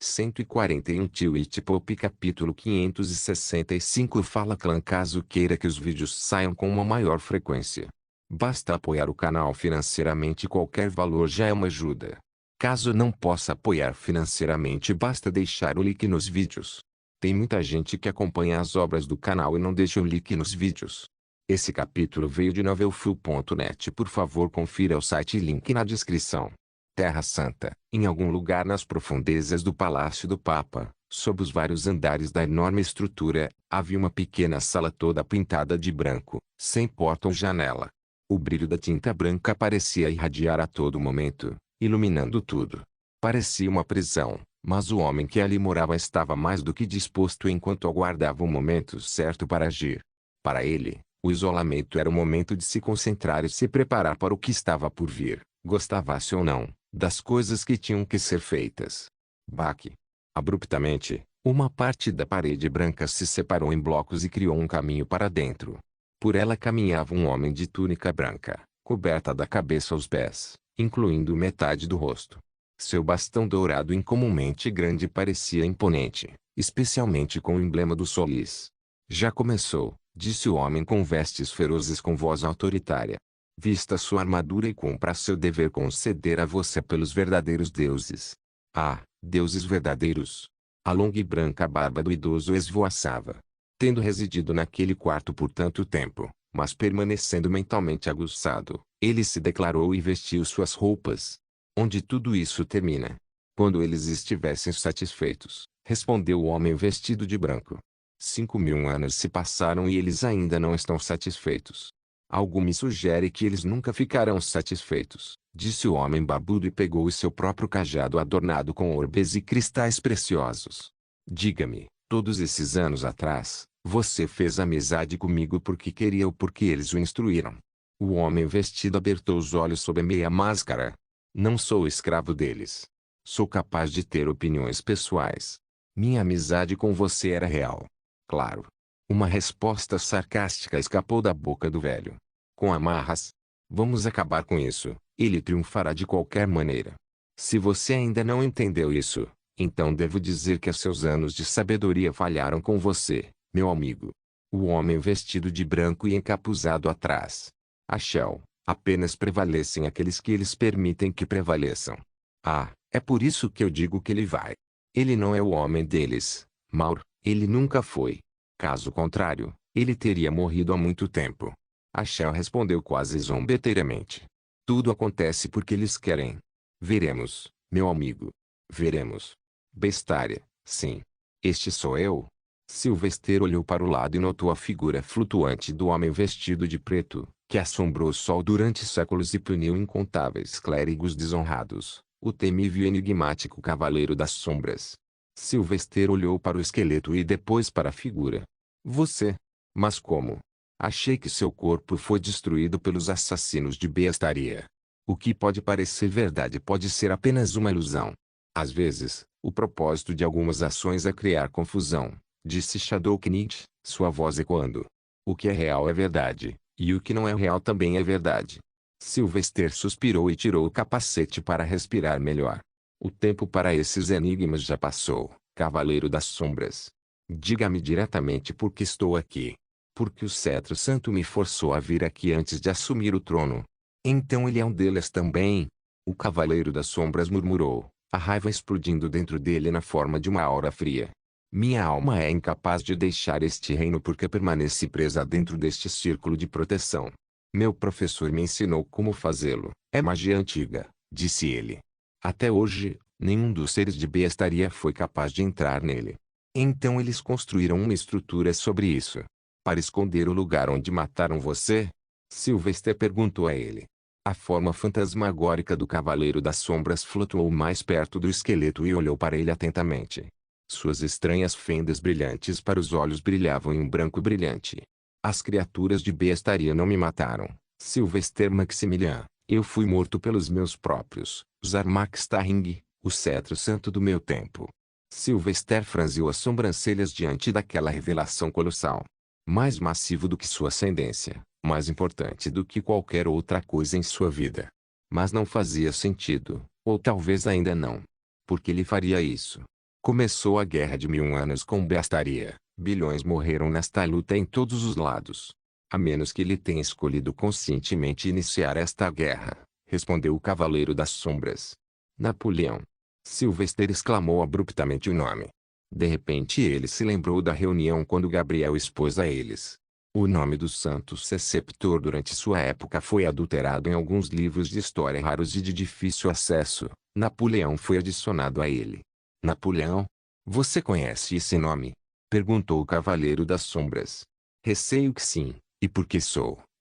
141 Twitch Pop capítulo 565 Fala Clã. Caso queira que os vídeos saiam com uma maior frequência, basta apoiar o canal financeiramente, qualquer valor já é uma ajuda. Caso não possa apoiar financeiramente, basta deixar o link nos vídeos. Tem muita gente que acompanha as obras do canal e não deixa o link nos vídeos. Esse capítulo veio de novelfull.net. Por favor, confira o site e link na descrição. Terra Santa. Em algum lugar nas profundezas do Palácio do Papa, sob os vários andares da enorme estrutura, havia uma pequena sala toda pintada de branco, sem porta ou janela. O brilho da tinta branca parecia irradiar a todo momento, iluminando tudo. Parecia uma prisão, mas o homem que ali morava estava mais do que disposto enquanto aguardava o momento certo para agir. Para ele, o isolamento era o momento de se concentrar e se preparar para o que estava por vir, gostasse ou não, das coisas que tinham que ser feitas. Baque. Abruptamente, uma parte da parede branca se separou em blocos e criou um caminho para dentro. Por ela caminhava um homem de túnica branca, coberta da cabeça aos pés, incluindo metade do rosto. Seu bastão dourado incomumente grande parecia imponente, especialmente com o emblema do Solis. Já começou, disse o homem com vestes ferozes com voz autoritária. Vista sua armadura e cumpra seu dever conceder a você pelos verdadeiros deuses. Ah, deuses verdadeiros! A longa e branca barba do idoso esvoaçava. Tendo residido naquele quarto por tanto tempo, mas permanecendo mentalmente aguçado, ele se declarou e vestiu suas roupas. Onde tudo isso termina? Quando eles estivessem satisfeitos, respondeu o homem vestido de branco. 5.000 anos se passaram e eles ainda não estão satisfeitos. Algo me sugere que eles nunca ficarão satisfeitos, disse o homem barbudo e pegou o seu próprio cajado adornado com orbes e cristais preciosos. Diga-me, todos esses anos atrás, você fez amizade comigo porque queria ou porque eles o instruíram? O homem vestido abertou os olhos sob a meia máscara. Não sou escravo deles. Sou capaz de ter opiniões pessoais. Minha amizade com você era real. Claro. Uma resposta sarcástica escapou da boca do velho. Com amarras? Vamos acabar com isso. Ele triunfará de qualquer maneira. Se você ainda não entendeu isso, então devo dizer que seus anos de sabedoria falharam com você, meu amigo. O homem vestido de branco e encapuzado atrás. Axel, apenas prevalecem aqueles que eles permitem que prevaleçam. Ah, é por isso que eu digo que ele vai. Ele não é o homem deles, Maur, ele nunca foi. Caso contrário, ele teria morrido há muito tempo. Axel respondeu quase zombeteiramente. Tudo acontece porque eles querem. Veremos, meu amigo. Veremos. Bestária, sim. Este sou eu? Sylvester olhou para o lado e notou a figura flutuante do homem vestido de preto, que assombrou o sol durante séculos e puniu incontáveis clérigos desonrados, o temível e enigmático Cavaleiro das Sombras. Sylvester olhou para o esqueleto e depois para a figura. Você? Mas como? Achei que seu corpo foi destruído pelos assassinos de Bestaria. O que pode parecer verdade pode ser apenas uma ilusão. Às vezes, o propósito de algumas ações é criar confusão, disse Shadowknit, sua voz ecoando. O que é real é verdade, e o que não é real também é verdade. Sylvester suspirou e tirou o capacete para respirar melhor. O tempo para esses enigmas já passou, Cavaleiro das Sombras. Diga-me diretamente por que estou aqui. Porque o cetro santo me forçou a vir aqui antes de assumir o trono. Então ele é um deles também? O Cavaleiro das Sombras murmurou, a raiva explodindo dentro dele na forma de uma aura fria. Minha alma é incapaz de deixar este reino porque permaneci presa dentro deste círculo de proteção. Meu professor me ensinou como fazê-lo. É magia antiga, disse ele. Até hoje, nenhum dos seres de Bestaria foi capaz de entrar nele. Então eles construíram uma estrutura sobre isso. Para esconder o lugar onde mataram você? Sylvester perguntou a ele. A forma fantasmagórica do Cavaleiro das Sombras flutuou mais perto do esqueleto e olhou para ele atentamente. Suas estranhas fendas brilhantes para os olhos brilhavam em um branco brilhante. As criaturas de Bestaria não me mataram, Sylvester Maximilian. Eu fui morto pelos meus próprios, os Armaxtarring, o cetro santo do meu tempo. Sylvester franziu as sobrancelhas diante daquela revelação colossal. Mais massivo do que sua ascendência, mais importante do que qualquer outra coisa em sua vida. Mas não fazia sentido, ou talvez ainda não. Por que ele faria isso? Começou a Guerra de 1000 anos com Bastaria. Bilhões morreram nesta luta em todos os lados. A menos que ele tenha escolhido conscientemente iniciar esta guerra, respondeu o Cavaleiro das Sombras. Napoleão. Sylvester exclamou abruptamente o nome. De repente ele se lembrou da reunião quando Gabriel expôs a eles. O nome do santo preceptor durante sua época foi adulterado em alguns livros de história raros e de difícil acesso. Napoleão foi adicionado a ele. Napoleão? Você conhece esse nome? Perguntou o Cavaleiro das Sombras. Receio que sim, e porque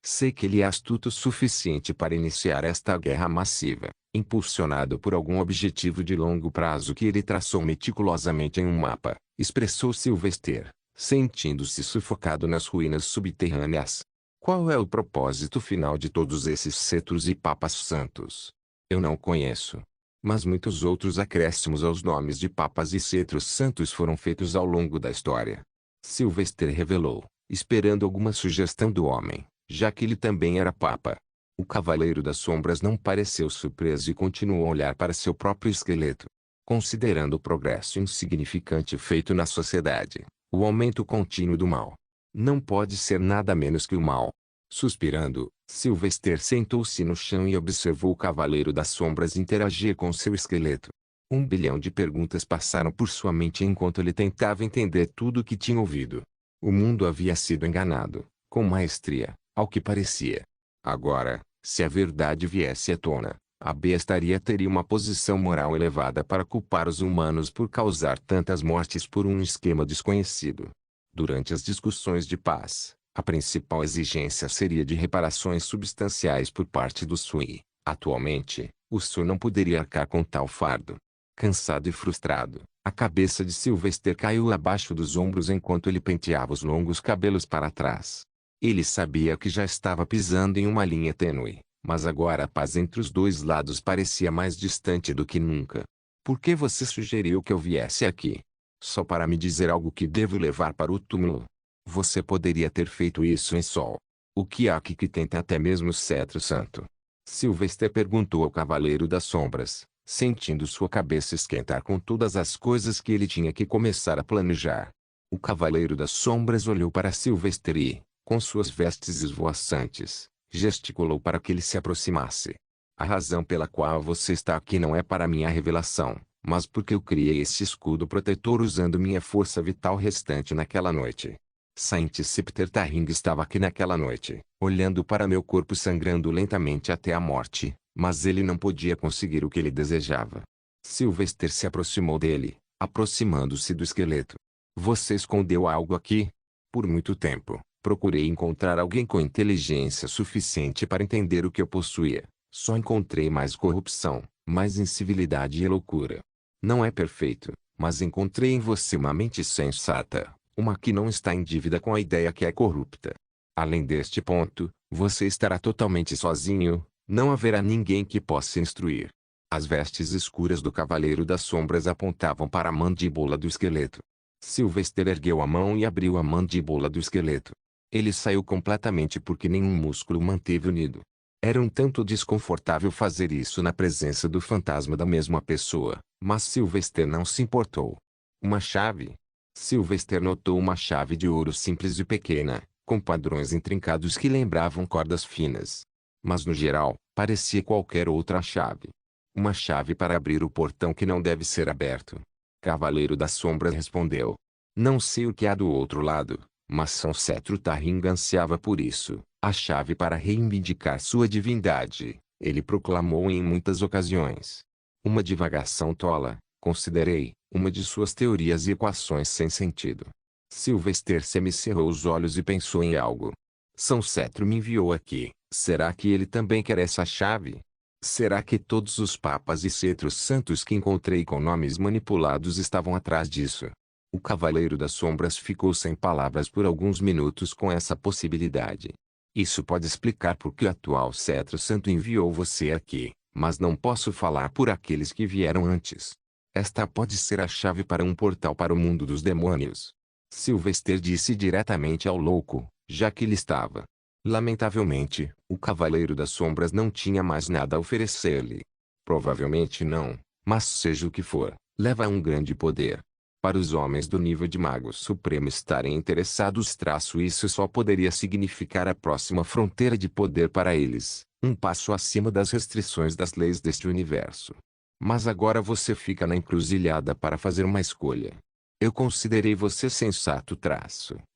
sei que ele é astuto o suficiente para iniciar esta guerra massiva, impulsionado por algum objetivo de longo prazo que ele traçou meticulosamente em um mapa, expressou Sylvester, sentindo-se sufocado nas ruínas subterrâneas. Qual é o propósito final de todos esses cetros e papas santos? Eu não conheço. Mas muitos outros acréscimos aos nomes de papas e cetros santos foram feitos ao longo da história. Sylvester revelou, esperando alguma sugestão do homem, já que ele também era papa. O Cavaleiro das Sombras não pareceu surpreso e continuou a olhar para seu próprio esqueleto. Considerando o progresso insignificante feito na sociedade, o aumento contínuo do mal não pode ser nada menos que o mal. Suspirando, Sylvester sentou-se no chão e observou o Cavaleiro das Sombras interagir com seu esqueleto. 1 bilhão de perguntas passaram por sua mente enquanto ele tentava entender tudo o que tinha ouvido. O mundo havia sido enganado, com maestria, ao que parecia. Agora, se a verdade viesse à tona, a bestaria teria uma posição moral elevada para culpar os humanos por causar tantas mortes por um esquema desconhecido. Durante as discussões de paz, a principal exigência seria de reparações substanciais por parte do Sui. Atualmente, o Sui não poderia arcar com tal fardo. Cansado e frustrado, a cabeça de Sylvester caiu abaixo dos ombros enquanto ele penteava os longos cabelos para trás. Ele sabia que já estava pisando em uma linha tênue, mas agora a paz entre os dois lados parecia mais distante do que nunca. Por que você sugeriu que eu viesse aqui? Só para me dizer algo que devo levar para o túmulo? Você poderia ter feito isso em Sol. O que há aqui que tenta até mesmo o cetro santo? Sylvester perguntou ao Cavaleiro das Sombras, sentindo sua cabeça esquentar com todas as coisas que ele tinha que começar a planejar. O Cavaleiro das Sombras olhou para Sylvester e, com suas vestes esvoaçantes, gesticulou para que ele se aproximasse. A razão pela qual você está aqui não é para minha revelação, mas porque eu criei esse escudo protetor usando minha força vital restante naquela noite. Saint Scepter Tarring estava aqui naquela noite, olhando para meu corpo sangrando lentamente até a morte, mas ele não podia conseguir o que ele desejava. Sylvester se aproximou dele, aproximando-se do esqueleto. Você escondeu algo aqui? Por muito tempo, procurei encontrar alguém com inteligência suficiente para entender o que eu possuía. Só encontrei mais corrupção, mais incivilidade e loucura. Não é perfeito, mas encontrei em você uma mente sensata. Uma que não está em dívida com a ideia que é corrupta. Além deste ponto, você estará totalmente sozinho, não haverá ninguém que possa instruir. As vestes escuras do Cavaleiro das Sombras apontavam para a mandíbula do esqueleto. Sylvester ergueu a mão e abriu a mandíbula do esqueleto. Ele saiu completamente porque nenhum músculo manteve unido. Era um tanto desconfortável fazer isso na presença do fantasma da mesma pessoa, mas Sylvester não se importou. Uma chave? Sylvester notou uma chave de ouro simples e pequena, com padrões intrincados que lembravam cordas finas. Mas no geral, parecia qualquer outra chave. Uma chave para abrir o portão que não deve ser aberto. Cavaleiro das Sombras respondeu. Não sei o que há do outro lado, mas São Cetro Tarring ansiava por isso, a chave para reivindicar sua divindade, ele proclamou em muitas ocasiões. Uma divagação tola, considerei, uma de suas teorias e equações sem sentido. Sylvester semicerrou os olhos e pensou em algo. São Cetro me enviou aqui, será que ele também quer essa chave? Será que todos os papas e cetros santos que encontrei com nomes manipulados estavam atrás disso? O Cavaleiro das Sombras ficou sem palavras por alguns minutos com essa possibilidade. Isso pode explicar por que o atual cetro santo enviou você aqui, mas não posso falar por aqueles que vieram antes. Esta pode ser a chave para um portal para o mundo dos demônios. Sylvester disse diretamente ao louco, já que ele estava. Lamentavelmente, o Cavaleiro das Sombras não tinha mais nada a oferecer-lhe. Provavelmente não, mas seja o que for, leva a um grande poder. Para os homens do nível de Mago Supremo estarem interessados, isso só poderia significar a próxima fronteira de poder para eles, um passo acima das restrições das leis deste universo. Mas agora você fica na encruzilhada para fazer uma escolha. Eu considerei você sensato.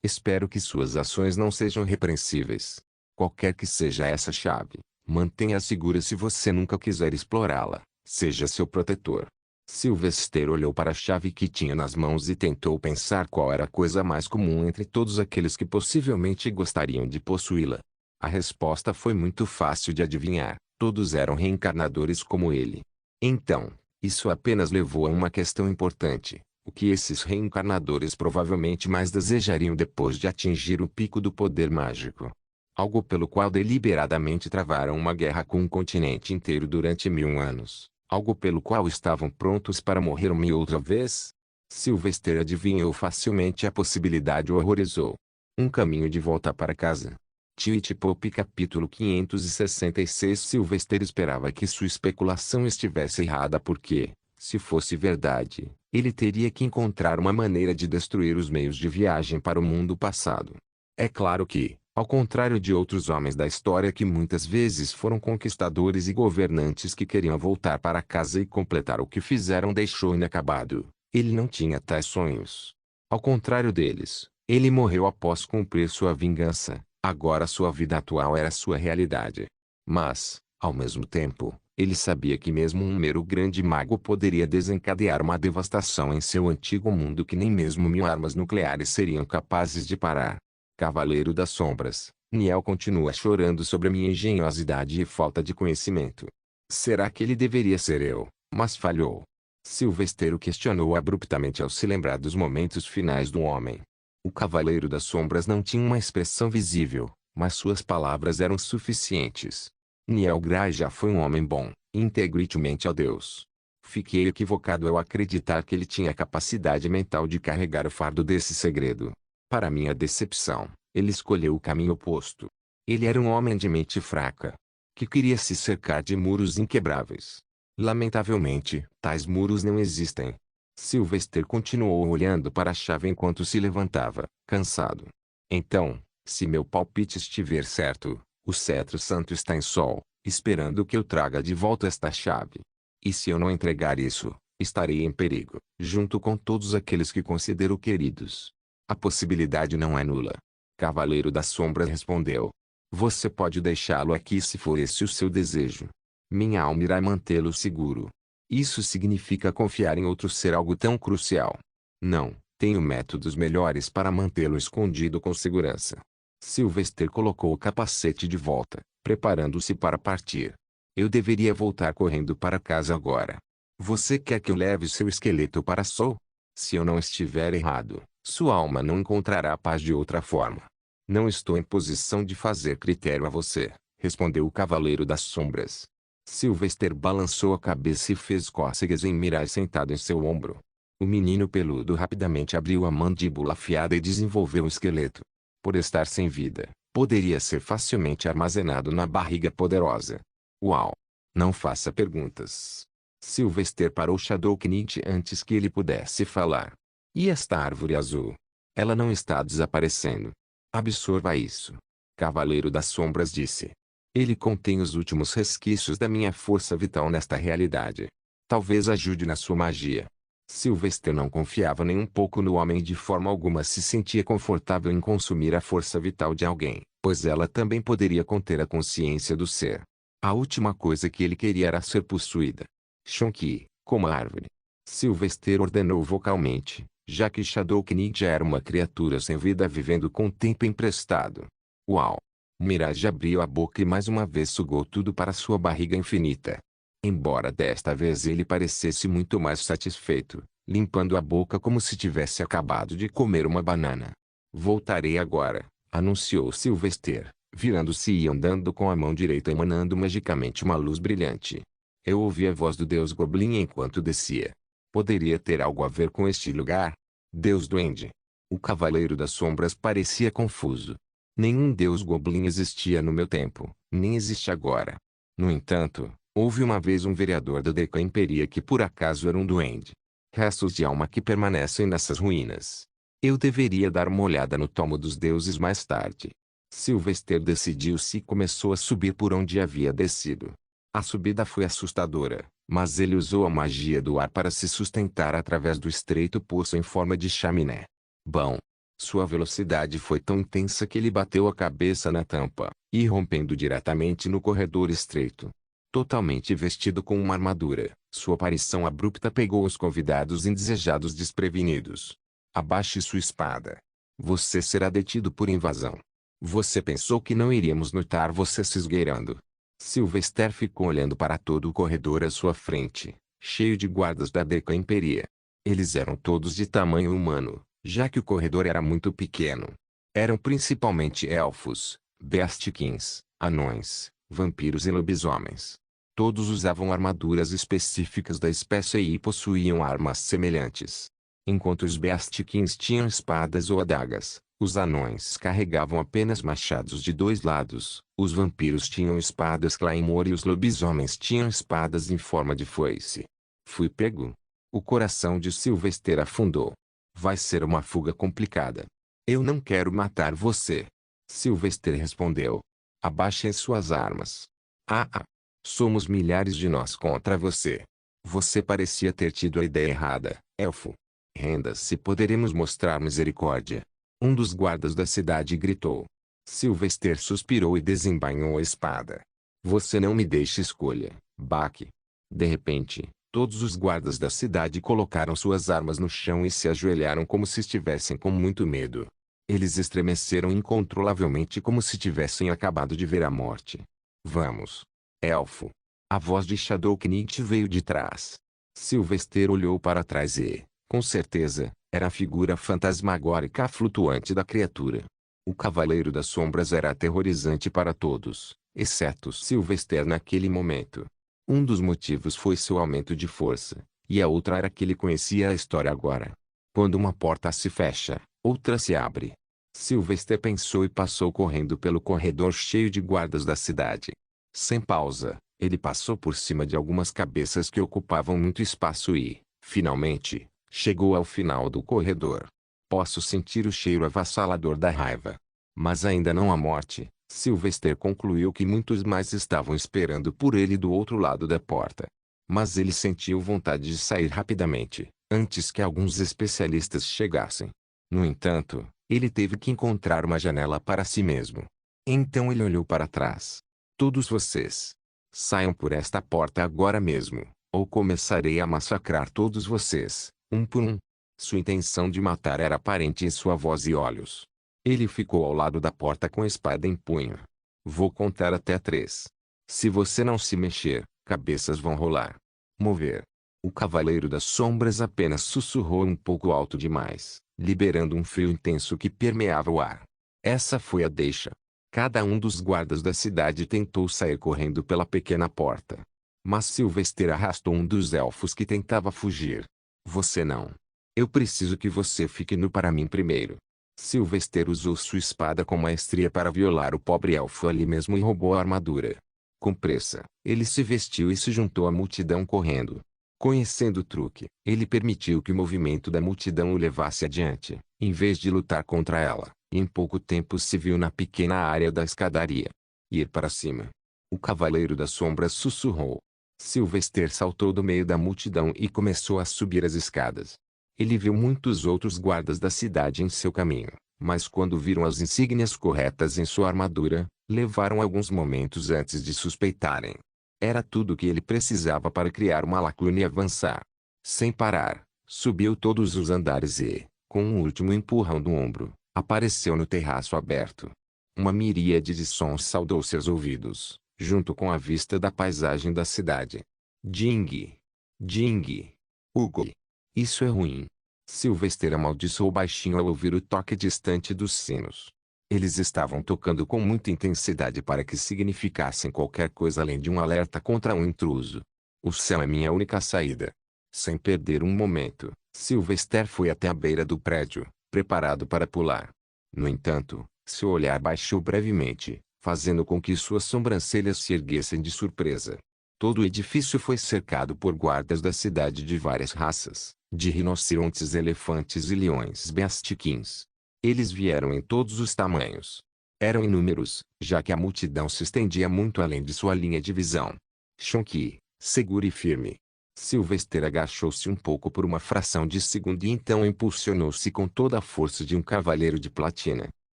Espero que suas ações não sejam repreensíveis. Qualquer que seja essa chave, mantenha-a segura se você nunca quiser explorá-la. Seja seu protetor. Sylvester olhou para a chave que tinha nas mãos e tentou pensar qual era a coisa mais comum entre todos aqueles que possivelmente gostariam de possuí-la. A resposta foi muito fácil de adivinhar. Todos eram reencarnadores como ele. Então, isso apenas levou a uma questão importante. O que esses reencarnadores provavelmente mais desejariam depois de atingir o pico do poder mágico? Algo pelo qual deliberadamente travaram uma guerra com um continente inteiro durante 1000 anos. Algo pelo qual estavam prontos para morrer uma e outra vez? Sylvester adivinhou facilmente a possibilidade e o horrorizou. Um caminho de volta para casa. Tilt Pop capítulo 566. Sylvester esperava que sua especulação estivesse errada porque, se fosse verdade, ele teria que encontrar uma maneira de destruir os meios de viagem para o mundo passado. É claro que, ao contrário de outros homens da história que muitas vezes foram conquistadores e governantes que queriam voltar para casa e completar o que fizeram deixou inacabado, ele não tinha tais sonhos. Ao contrário deles, ele morreu após cumprir sua vingança. Agora sua vida atual era sua realidade. Mas, ao mesmo tempo, ele sabia que mesmo um mero grande mago poderia desencadear uma devastação em seu antigo mundo que nem mesmo 1000 armas nucleares seriam capazes de parar. Cavaleiro das Sombras, Niel continua chorando sobre a minha engenhosidade e falta de conhecimento. Será que ele deveria ser eu, mas falhou? Sylvester o questionou abruptamente ao se lembrar dos momentos finais do homem. O Cavaleiro das Sombras não tinha uma expressão visível, mas suas palavras eram suficientes. Niel Gray já foi um homem bom, íntegro e temente a Deus. Fiquei equivocado ao acreditar que ele tinha a capacidade mental de carregar o fardo desse segredo. Para minha decepção, ele escolheu o caminho oposto. Ele era um homem de mente fraca, que queria se cercar de muros inquebráveis. Lamentavelmente, tais muros não existem. Sylvester continuou olhando para a chave enquanto se levantava, cansado. Então, se meu palpite estiver certo, o cetro santo está em Sol, esperando que eu traga de volta esta chave. E se eu não entregar isso, estarei em perigo, junto com todos aqueles que considero queridos. A possibilidade não é nula. Cavaleiro das Sombras respondeu. Você pode deixá-lo aqui se for esse o seu desejo. Minha alma irá mantê-lo seguro. Isso significa confiar em outro ser algo tão crucial. Não, tenho métodos melhores para mantê-lo escondido com segurança. Sylvester colocou o capacete de volta, preparando-se para partir. Eu deveria voltar correndo para casa agora. Você quer que eu leve seu esqueleto para Sol? Se eu não estiver errado, sua alma não encontrará paz de outra forma. Não estou em posição de fazer critério a você, respondeu o Cavaleiro das Sombras. Sylvester balançou a cabeça e fez cócegas em Mirai sentado em seu ombro. O menino peludo rapidamente abriu a mandíbula afiada e desenvolveu o esqueleto. Por estar sem vida, poderia ser facilmente armazenado na barriga poderosa. Uau! Não faça perguntas. Sylvester parou Shadow Knight antes que ele pudesse falar. E esta árvore azul? Ela não está desaparecendo. Absorva isso. Cavaleiro das Sombras disse. Ele contém os últimos resquícios da minha força vital nesta realidade. Talvez ajude na sua magia. Sylvester não confiava nem um pouco no homem e de forma alguma se sentia confortável em consumir a força vital de alguém, pois ela também poderia conter a consciência do ser. A última coisa que ele queria era ser possuída. Shonky, como a árvore. Sylvester ordenou vocalmente, já que Shadow Knight já era uma criatura sem vida vivendo com tempo emprestado. Uau! Mirage abriu a boca e mais uma vez sugou tudo para sua barriga infinita. Embora desta vez ele parecesse muito mais satisfeito, limpando a boca como se tivesse acabado de comer uma banana. Voltarei agora, anunciou Sylvester, virando-se e andando com a mão direita emanando magicamente uma luz brilhante. Eu ouvi a voz do Deus Goblin enquanto descia. Poderia ter algo a ver com este lugar? Deus Duende. O Cavaleiro das Sombras parecia confuso. Nenhum Deus Goblin existia no meu tempo, nem existe agora. No entanto, houve uma vez um vereador da Deca Imperia que por acaso era um duende. Restos de alma que permanecem nessas ruínas. Eu deveria dar uma olhada no tomo dos deuses mais tarde. Sylvester decidiu-se e começou a subir por onde havia descido. A subida foi assustadora, mas ele usou a magia do ar para se sustentar através do estreito poço em forma de chaminé. Bom, sua velocidade foi tão intensa que ele bateu a cabeça na tampa, irrompendo diretamente no corredor estreito. Totalmente vestido com uma armadura, sua aparição abrupta pegou os convidados indesejados desprevenidos. Abaixe sua espada. Você será detido por invasão. Você pensou que não iríamos notar você se esgueirando. Sylvester ficou olhando para todo o corredor à sua frente, cheio de guardas da Deca Imperia. Eles eram todos de tamanho humano, já que o corredor era muito pequeno. Eram principalmente elfos, beastikins, anões, vampiros e lobisomens. Todos usavam armaduras específicas da espécie e possuíam armas semelhantes. Enquanto os beastikins tinham espadas ou adagas, os anões carregavam apenas machados de dois lados, os vampiros tinham espadas Claymore e os lobisomens tinham espadas em forma de foice. Fui pego. O coração de Sylvester afundou. Vai ser uma fuga complicada. Eu não quero matar você. Sylvester respondeu. Abaixem suas armas. Ah. Somos milhares de nós contra você. Você parecia ter tido a ideia errada, elfo. Renda-se, poderemos mostrar misericórdia. Um dos guardas da cidade gritou. Sylvester suspirou e desembainhou a espada. Você não me deixa escolha, Baque. De repente, todos os guardas da cidade colocaram suas armas no chão e se ajoelharam como se estivessem com muito medo. Eles estremeceram incontrolavelmente como se tivessem acabado de ver a morte. Vamos. Elfo. A voz de Shadowknit veio de trás. Sylvester olhou para trás e, com certeza, era a figura fantasmagórica flutuante da criatura. O Cavaleiro das Sombras era aterrorizante para todos, exceto Sylvester naquele momento. Um dos motivos foi seu aumento de força, e a outra era que ele conhecia a história agora. Quando uma porta se fecha, outra se abre. Sylvester pensou e passou correndo pelo corredor cheio de guardas da cidade. Sem pausa, ele passou por cima de algumas cabeças que ocupavam muito espaço e, finalmente, chegou ao final do corredor. Posso sentir o cheiro avassalador da raiva. Mas ainda não a morte. Sylvester concluiu que muitos mais estavam esperando por ele do outro lado da porta. Mas ele sentiu vontade de sair rapidamente, antes que alguns especialistas chegassem. No entanto, ele teve que encontrar uma janela para si mesmo. Então ele olhou para trás. Todos vocês. Saiam por esta porta agora mesmo, ou começarei a massacrar todos vocês, um por um. Sua intenção de matar era aparente em sua voz e olhos. Ele ficou ao lado da porta com a espada em punho. Vou contar até 3. Se você não se mexer, cabeças vão rolar. Mover. O Cavaleiro das Sombras apenas sussurrou um pouco alto demais, liberando um frio intenso que permeava o ar. Essa foi a deixa. Cada um dos guardas da cidade tentou sair correndo pela pequena porta. Mas Sylvester arrastou um dos elfos que tentava fugir. Você não. Eu preciso que você fique nu para mim primeiro. Sylvester usou sua espada com maestria para violar o pobre elfo ali mesmo e roubou a armadura. Com pressa, ele se vestiu e se juntou à multidão correndo. Conhecendo o truque, ele permitiu que o movimento da multidão o levasse adiante, em vez de lutar contra ela, e em pouco tempo se viu na pequena área da escadaria. Ir para cima. O Cavaleiro das Sombras sussurrou. Sylvester saltou do meio da multidão e começou a subir as escadas. Ele viu muitos outros guardas da cidade em seu caminho, mas quando viram as insígnias corretas em sua armadura, levaram alguns momentos antes de suspeitarem. Era tudo o que ele precisava para criar uma lacuna e avançar. Sem parar, subiu todos os andares e, com um último empurrão do ombro, apareceu no terraço aberto. Uma miríade de sons saudou seus ouvidos, junto com a vista da paisagem da cidade. Ding! Ding! Hugo! Isso é ruim. Sylvester amaldiçoou baixinho ao ouvir o toque distante dos sinos. Eles estavam tocando com muita intensidade para que significassem qualquer coisa além de um alerta contra um intruso. O céu é minha única saída. Sem perder um momento, Sylvester foi até a beira do prédio, preparado para pular. No entanto, seu olhar baixou brevemente, fazendo com que suas sobrancelhas se erguessem de surpresa. Todo o edifício foi cercado por guardas da cidade de várias raças, de rinocerontes, elefantes e leões beastiquins. Eles vieram em todos os tamanhos. Eram inúmeros, já que a multidão se estendia muito além de sua linha de visão. Chonky, seguro e firme. Sylvester agachou-se um pouco por uma fração de segundo e então impulsionou-se com toda a força de um cavaleiro de platina.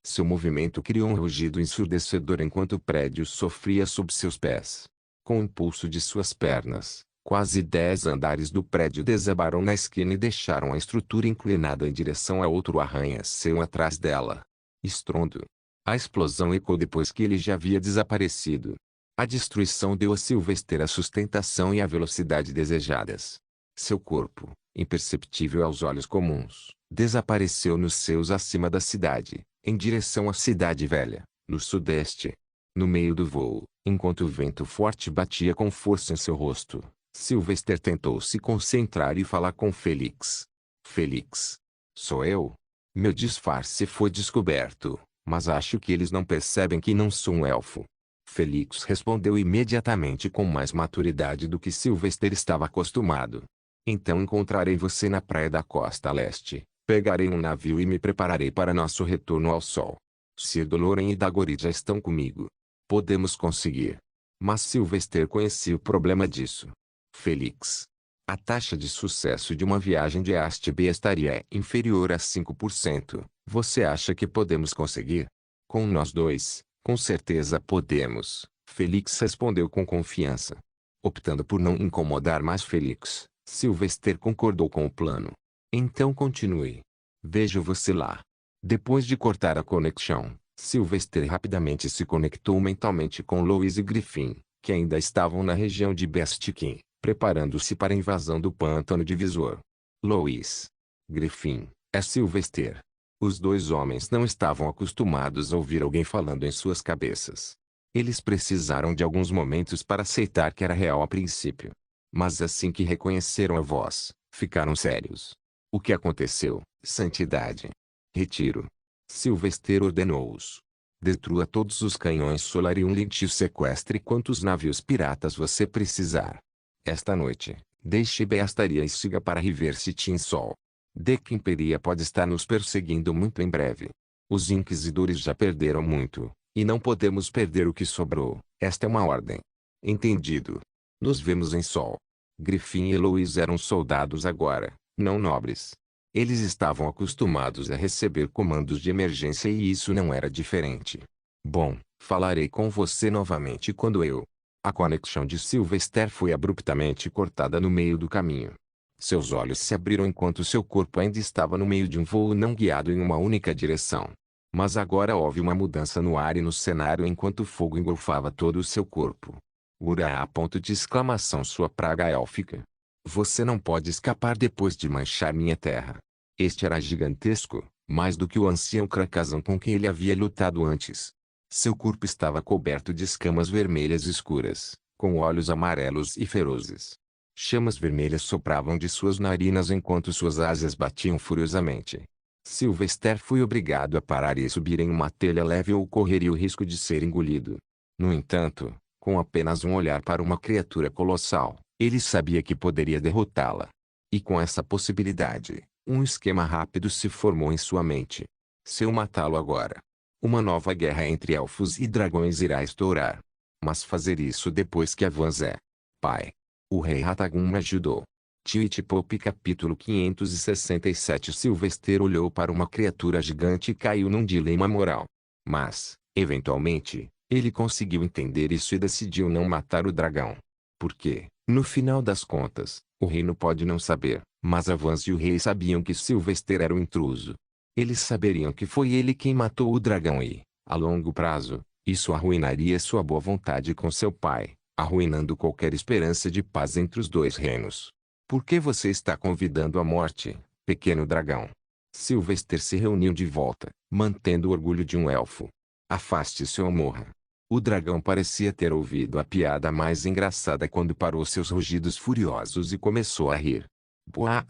Seu movimento criou um rugido ensurdecedor enquanto o prédio sofria sob seus pés. Com o impulso de suas pernas, quase 10 andares do prédio desabaram na esquina e deixaram a estrutura inclinada em direção a outro arranha-céu atrás dela. Estrondo. A explosão ecoou depois que ele já havia desaparecido. A destruição deu a Sylvester a sustentação e a velocidade desejadas. Seu corpo, imperceptível aos olhos comuns, desapareceu nos céus acima da cidade, em direção à Cidade Velha, no sudeste. No meio do voo, enquanto o vento forte batia com força em seu rosto, Sylvester tentou se concentrar e falar com Felix. Felix. Sou eu? Meu disfarce foi descoberto, mas acho que eles não percebem que não sou um elfo. Felix respondeu imediatamente com mais maturidade do que Sylvester estava acostumado. Então encontrarei você na praia da costa leste, pegarei um navio e me prepararei para nosso retorno ao sol. Sir Doloren e Dagorit já estão comigo. Podemos conseguir. Mas Sylvester conhecia o problema disso. Felix. A taxa de sucesso de uma viagem de Astbe estaria inferior a 5%. Você acha que podemos conseguir? Com nós dois, com certeza podemos, Felix respondeu com confiança. Optando por não incomodar mais Felix, Sylvester concordou com o plano. Então continue. Vejo você lá. Depois de cortar a conexão, Sylvester rapidamente se conectou mentalmente com Louis e Griffin, que ainda estavam na região de Beastiquin, preparando-se para a invasão do pântano divisor. Louis. Griffin. É Sylvester. Os dois homens não estavam acostumados a ouvir alguém falando em suas cabeças. Eles precisaram de alguns momentos para aceitar que era real a princípio. Mas assim que reconheceram a voz, ficaram sérios. O que aconteceu, Santidade? Retiro. Sylvester ordenou-os. Destrua todos os canhões solar e um lente sequestre quantos navios piratas você precisar. Esta noite, deixe Beastaria e siga para River City em Sol. Deck Imperia pode estar nos perseguindo muito em breve. Os Inquisidores já perderam muito, e não podemos perder o que sobrou. Esta é uma ordem. Entendido. Nos vemos em Sol. Griffin e Louis eram soldados agora, não nobres. Eles estavam acostumados a receber comandos de emergência e isso não era diferente. Bom, falarei com você novamente quando eu... A conexão de Sylvester foi abruptamente cortada no meio do caminho. Seus olhos se abriram enquanto seu corpo ainda estava no meio de um voo não guiado em uma única direção. Mas agora houve uma mudança no ar e no cenário enquanto o fogo engolfava todo o seu corpo. Ura! Ponto de exclamação, sua praga élfica. Você não pode escapar depois de manchar minha terra. Este era gigantesco, mais do que o ancião Krakazan com quem ele havia lutado antes. Seu corpo estava coberto de escamas vermelhas escuras, com olhos amarelos e ferozes. Chamas vermelhas sopravam de suas narinas enquanto suas asas batiam furiosamente. Sylvester foi obrigado a parar e subir em uma telha leve ou correria o risco de ser engolido. No entanto, com apenas um olhar para uma criatura colossal, ele sabia que poderia derrotá-la. E com essa possibilidade, um esquema rápido se formou em sua mente. Se eu matá-lo agora, uma nova guerra entre elfos e dragões irá estourar. Mas fazer isso depois que Avanzé, pai. O rei Ratagum me ajudou. Titipop capítulo 567. Sylvester olhou para uma criatura gigante e caiu num dilema moral. Mas, eventualmente, ele conseguiu entender isso e decidiu não matar o dragão. Porque, no final das contas, o reino pode não saber, mas Avance e o rei sabiam que Sylvester era um intruso. Eles saberiam que foi ele quem matou o dragão e, a longo prazo, isso arruinaria sua boa vontade com seu pai, arruinando qualquer esperança de paz entre os dois reinos. Por que você está convidando a morte, pequeno dragão? Sylvester se reuniu de volta, mantendo o orgulho de um elfo. Afaste-se ou morra. O dragão parecia ter ouvido a piada mais engraçada quando parou seus rugidos furiosos e começou a rir. Boa!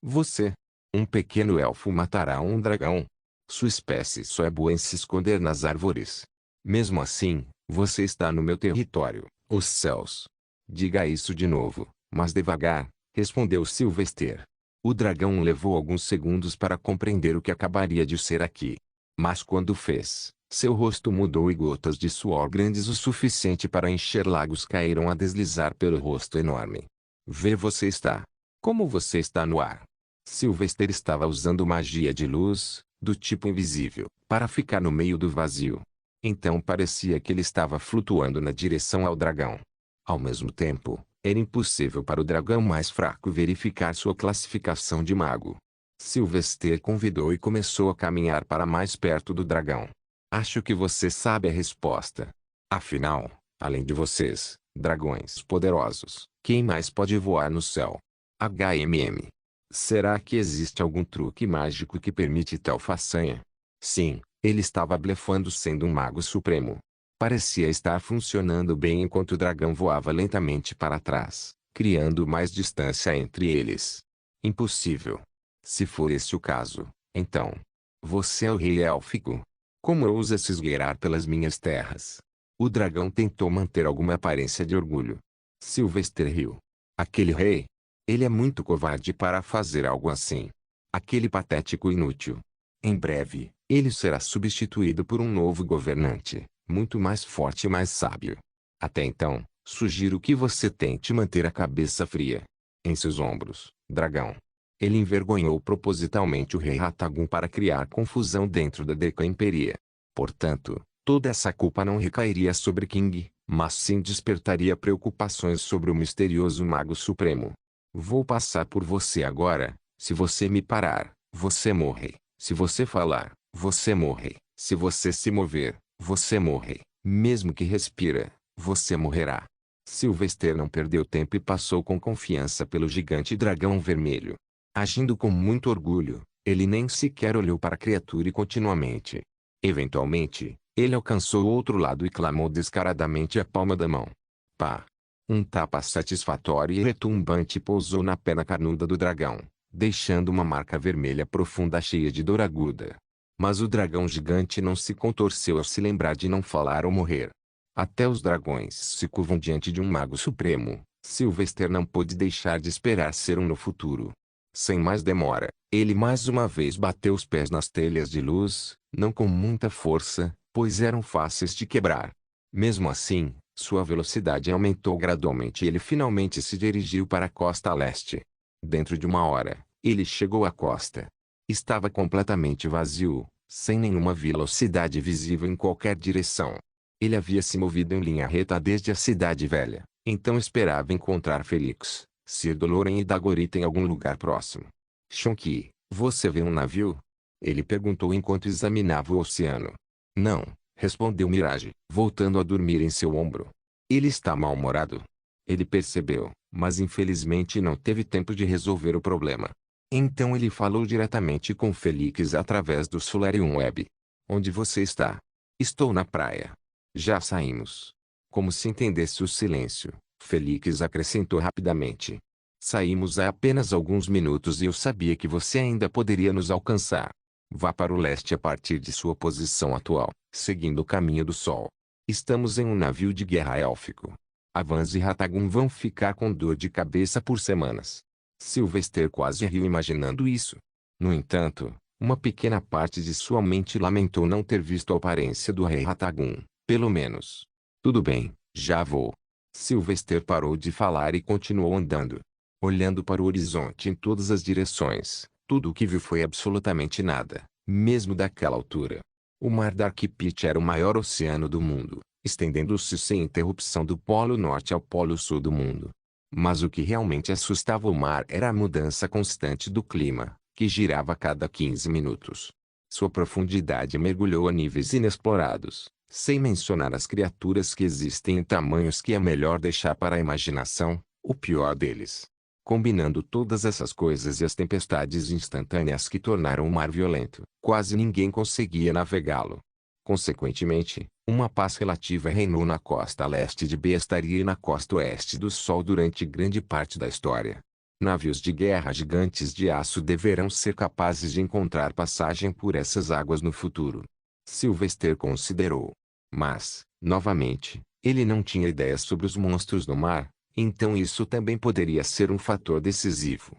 Você, um pequeno elfo, matará um dragão? Sua espécie só é boa em se esconder nas árvores. Mesmo assim, você está no meu território, os céus. Diga isso de novo, mas devagar, respondeu Sylvester. O dragão levou alguns segundos para compreender o que acabaria de ser aqui. Mas quando fez, seu rosto mudou e gotas de suor grandes o suficiente para encher lagos caíram a deslizar pelo rosto enorme. Vê você está. Como você está no ar? Sylvester estava usando magia de luz, do tipo invisível, para ficar no meio do vazio. Então parecia que ele estava flutuando na direção ao dragão. Ao mesmo tempo, era impossível para o dragão mais fraco verificar sua classificação de mago. Sylvester convidou e começou a caminhar para mais perto do dragão. Acho que você sabe a resposta. Afinal, além de vocês, dragões poderosos, quem mais pode voar no céu? HMM. Será que existe algum truque mágico que permite tal façanha? Sim, ele estava blefando sendo um mago supremo. Parecia estar funcionando bem enquanto o dragão voava lentamente para trás, criando mais distância entre eles. Impossível. Se for esse o caso, então. Você é o rei élfico. Como ousa se esgueirar pelas minhas terras? O dragão tentou manter alguma aparência de orgulho. Sylvester riu. Aquele rei? Ele é muito covarde para fazer algo assim. Aquele patético inútil. Em breve, ele será substituído por um novo governante, muito mais forte e mais sábio. Até então, sugiro que você tente manter a cabeça fria. Em seus ombros, dragão. Ele envergonhou propositalmente o rei Ratagum para criar confusão dentro da Decã-Imperia. Portanto, toda essa culpa não recairia sobre King, mas sim despertaria preocupações sobre o misterioso Mago Supremo. Vou passar por você agora. Se você me parar, você morre. Se você falar, você morre. Se você se mover, você morre. Mesmo que respira, você morrerá. Sylvester não perdeu tempo e passou com confiança pelo gigante dragão vermelho. Agindo com muito orgulho, ele nem sequer olhou para a criatura e continuamente. Eventualmente, ele alcançou o outro lado e clamou descaradamente a palma da mão. Pá! Um tapa satisfatório e retumbante pousou na pena carnuda do dragão, deixando uma marca vermelha profunda cheia de dor aguda. Mas o dragão gigante não se contorceu ao se lembrar de não falar ou morrer. Até os dragões se curvam diante de um mago supremo. Sylvester não pôde deixar de esperar ser um no futuro. Sem mais demora, ele mais uma vez bateu os pés nas telhas de luz, não com muita força, pois eram fáceis de quebrar. Mesmo assim, sua velocidade aumentou gradualmente e ele finalmente se dirigiu para a costa leste. Dentro de uma hora, ele chegou à costa. Estava completamente vazio, sem nenhuma velocidade visível em qualquer direção. Ele havia se movido em linha reta desde a Cidade Velha, então esperava encontrar Felix, Sir Doloren e Dagorita em algum lugar próximo. Shonky, você vê um navio? Ele perguntou enquanto examinava o oceano. Não, respondeu Mirage, voltando a dormir em seu ombro. Ele está mal-humorado. Ele percebeu, mas infelizmente não teve tempo de resolver o problema. Então ele falou diretamente com Felix através do Solarium Web. Onde você está? Estou na praia. Já saímos. Como se entendesse o silêncio, Felix acrescentou rapidamente. Saímos há apenas alguns minutos e eu sabia que você ainda poderia nos alcançar. Vá para o leste a partir de sua posição atual, seguindo o caminho do sol. Estamos em um navio de guerra élfico. Avans e Ratagum vão ficar com dor de cabeça por semanas. Sylvester quase riu imaginando isso. No entanto, uma pequena parte de sua mente lamentou não ter visto a aparência do rei Ratagum, pelo menos. Tudo bem, já vou. Sylvester parou de falar e continuou andando. Olhando para o horizonte em todas as direções, tudo o que viu foi absolutamente nada, mesmo daquela altura. O mar Dark Pit era o maior oceano do mundo, estendendo-se sem interrupção do Polo Norte ao Polo Sul do mundo. Mas o que realmente assustava o mar era a mudança constante do clima, que girava a cada 15 minutos. Sua profundidade mergulhou a níveis inexplorados, sem mencionar as criaturas que existem em tamanhos que é melhor deixar para a imaginação, o pior deles. Combinando todas essas coisas e as tempestades instantâneas que tornaram o mar violento, quase ninguém conseguia navegá-lo. Consequentemente, uma paz relativa reinou na costa leste de Bestaria e na costa oeste do Sol durante grande parte da história. Navios de guerra gigantes de aço deverão ser capazes de encontrar passagem por essas águas no futuro. Sylvester considerou. Mas, novamente, ele não tinha ideias sobre os monstros do mar, Então isso também poderia ser um fator decisivo.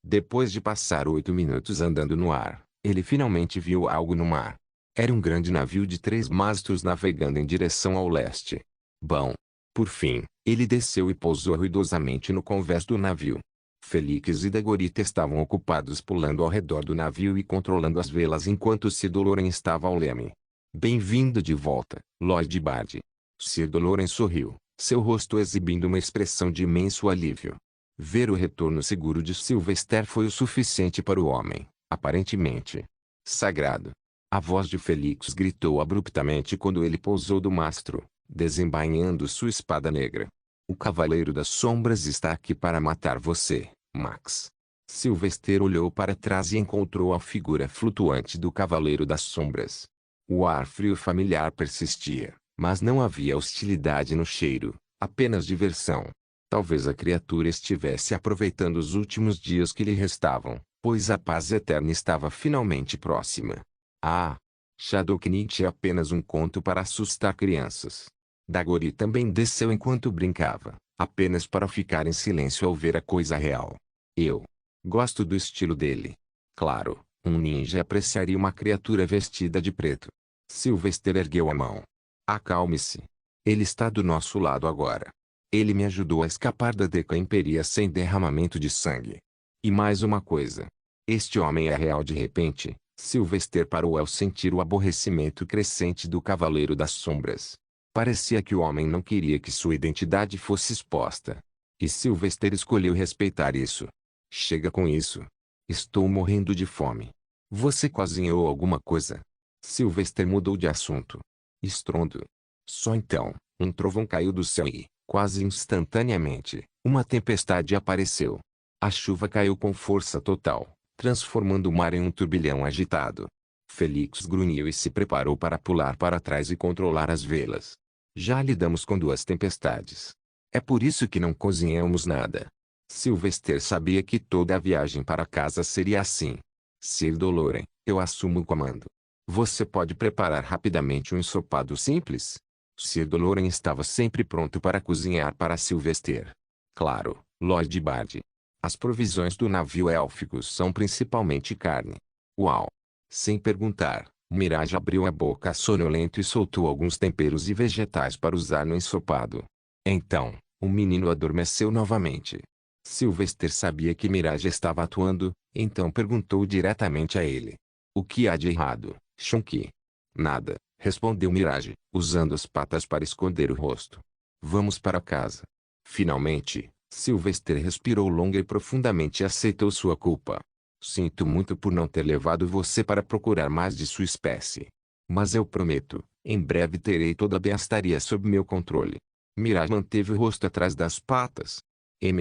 Depois de passar 8 minutos andando no ar, ele finalmente viu algo no mar. Era um grande navio de 3 mastros navegando em direção ao leste. Bom. Por fim, ele desceu e pousou ruidosamente no convés do navio. Felix e Dagorita estavam ocupados pulando ao redor do navio e controlando as velas enquanto Sir Doloren estava ao leme. Bem-vindo de volta, Lord Bard. Sir Doloren sorriu, seu rosto exibindo uma expressão de imenso alívio. Ver o retorno seguro de Sylvester foi o suficiente para o homem, aparentemente. Sagrado. A voz de Felix gritou abruptamente quando ele pousou do mastro, desembainhando sua espada negra. O Cavaleiro das Sombras está aqui para matar você, Max. Sylvester olhou para trás e encontrou a figura flutuante do Cavaleiro das Sombras. O ar frio familiar persistia, mas não havia hostilidade no cheiro, apenas diversão. Talvez a criatura estivesse aproveitando os últimos dias que lhe restavam, pois a paz eterna estava finalmente próxima. Ah! Shadowknit é apenas um conto para assustar crianças. Dagori também desceu enquanto brincava, apenas para ficar em silêncio ao ver a coisa real. Eu gosto do estilo dele. Claro, um ninja apreciaria uma criatura vestida de preto. Sylvester ergueu a mão. Acalme-se. Ele está do nosso lado agora. Ele me ajudou a escapar da Decamperia sem derramamento de sangue. E mais uma coisa. Este homem é real. De repente, Sylvester parou ao sentir o aborrecimento crescente do Cavaleiro das Sombras. Parecia que o homem não queria que sua identidade fosse exposta. E Sylvester escolheu respeitar isso. Chega com isso. Estou morrendo de fome. Você cozinhou alguma coisa? Sylvester mudou de assunto. Estrondo. Só então, um trovão caiu do céu e, quase instantaneamente, uma tempestade apareceu. A chuva caiu com força total, transformando o mar em um turbilhão agitado. Felix grunhiu e se preparou para pular para trás e controlar as velas. Já lidamos com 2 tempestades. É por isso que não cozinhamos nada. Sylvester sabia que toda a viagem para casa seria assim. Sir Doloren, eu assumo o comando. Você pode preparar rapidamente um ensopado simples? Sir Doloren estava sempre pronto para cozinhar para Sylvester. Claro, Lord Bard. As provisões do navio élficos são principalmente carne. Uau! Sem perguntar, Mirage abriu a boca sonolento e soltou alguns temperos e vegetais para usar no ensopado. Então, o menino adormeceu novamente. Sylvester sabia que Mirage estava atuando, então perguntou diretamente a ele. O que há de errado, Shunki? Nada, respondeu Mirage, usando as patas para esconder o rosto. Vamos para casa. Finalmente, Sylvester respirou longa e profundamente e aceitou sua culpa. Sinto muito por não ter levado você para procurar mais de sua espécie. Mas eu prometo, em breve terei toda a bestiaria sob meu controle. Mirage manteve o rosto atrás das patas.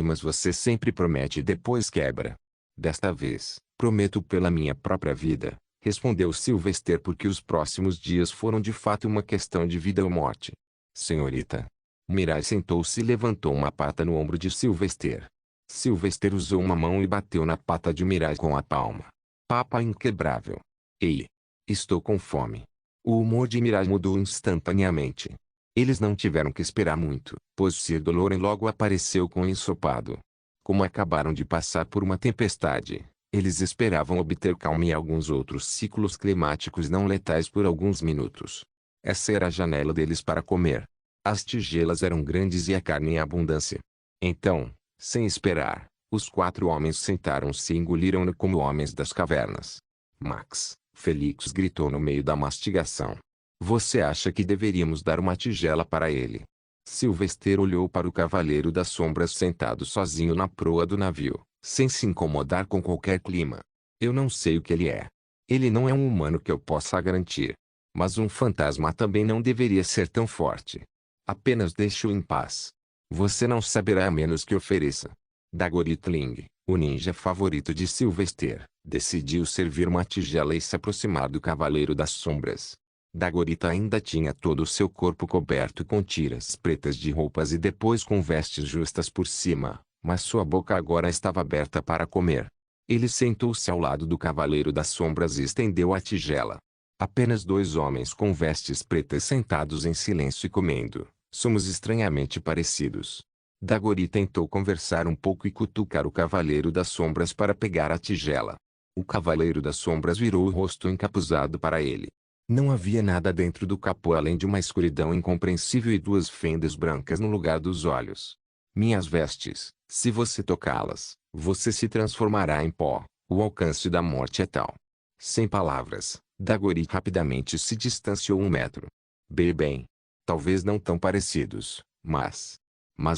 Mas você sempre promete e depois quebra. Desta vez, prometo pela minha própria vida, respondeu Sylvester, porque os próximos dias foram de fato uma questão de vida ou morte. Senhorita. Mirage sentou-se e levantou uma pata no ombro de Sylvester. Sylvester usou uma mão e bateu na pata de Mirage com a palma. Papa inquebrável. Ei! Estou com fome. O humor de Mirage mudou instantaneamente. Eles não tiveram que esperar muito, pois Sir Doloren logo apareceu com o ensopado. Como acabaram de passar por uma tempestade, eles esperavam obter calma e alguns outros ciclos climáticos não letais por alguns minutos. Essa era a janela deles para comer. As tigelas eram grandes e a carne em abundância. Então, sem esperar, os 4 homens sentaram-se e engoliram-no como homens das cavernas. Max, Felix gritou no meio da mastigação. Você acha que deveríamos dar uma tigela para ele? Sylvester olhou para o Cavaleiro das Sombras sentado sozinho na proa do navio, sem se incomodar com qualquer clima. Eu não sei o que ele é. Ele não é um humano que eu possa garantir. Mas um fantasma também não deveria ser tão forte. Apenas deixe-o em paz. Você não saberá a menos que ofereça. Dagori Tling, o ninja favorito de Sylvester, decidiu servir uma tigela e se aproximar do Cavaleiro das Sombras. Dagorita ainda tinha todo o seu corpo coberto com tiras pretas de roupas e depois com vestes justas por cima, mas sua boca agora estava aberta para comer. Ele sentou-se ao lado do Cavaleiro das Sombras e estendeu a tigela. Apenas 2 homens com vestes pretas sentados em silêncio e comendo. Somos estranhamente parecidos. Dagori tentou conversar um pouco e cutucar o Cavaleiro das Sombras para pegar a tigela. O Cavaleiro das Sombras virou o rosto encapuzado para ele. Não havia nada dentro do capô além de uma escuridão incompreensível e duas fendas brancas no lugar dos olhos. Minhas vestes, se você tocá-las, você se transformará em pó. O alcance da morte é tal. Sem palavras, Dagori rapidamente se distanciou 1 metro. Bem, talvez não tão parecidos, mas